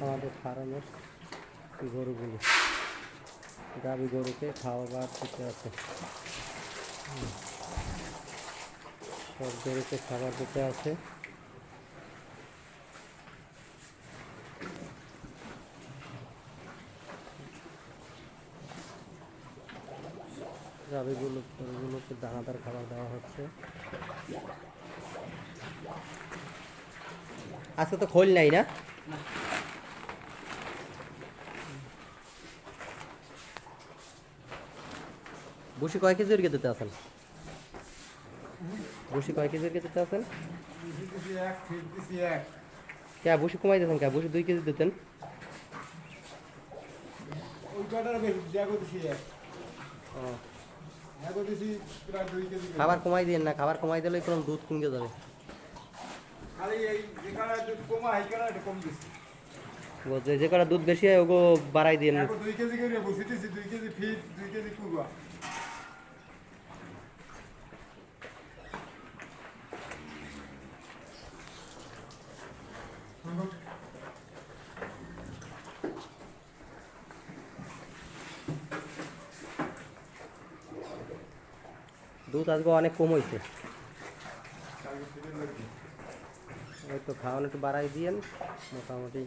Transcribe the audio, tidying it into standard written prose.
আমাদের ফার্মের গরুগুলি, গাভী গরুকে খাওয়াবার দিতে আছে। সব গরুকে খাবার দিতে আছে। গরুগুলোকে দানাদার খাবার দেওয়া হচ্ছে। আজকে তো খোল নাই না? বসি কয় কেজি ওর দিতে আছেন? বসি কয় কেজির দিতে আছেন? কে বসি কমাই দিতেন? কে বসি 2 কেজি দিতেন? খাবার কমাই দিন না, খাবার কমাই দিলে কোনো দুধ কমে যাবে। যে কটা দুধ বেশি হয় ওগো বাড়াই দিন। 2 কেজি করে বসিতেছি, 2 কেজি ফিট, 2 কেজি কুরবা। দুধ আজকে অনেক কম হয়েছে। ওই তো খাওয়ানো একটু বাড়াই দিয়েন মোটামুটি।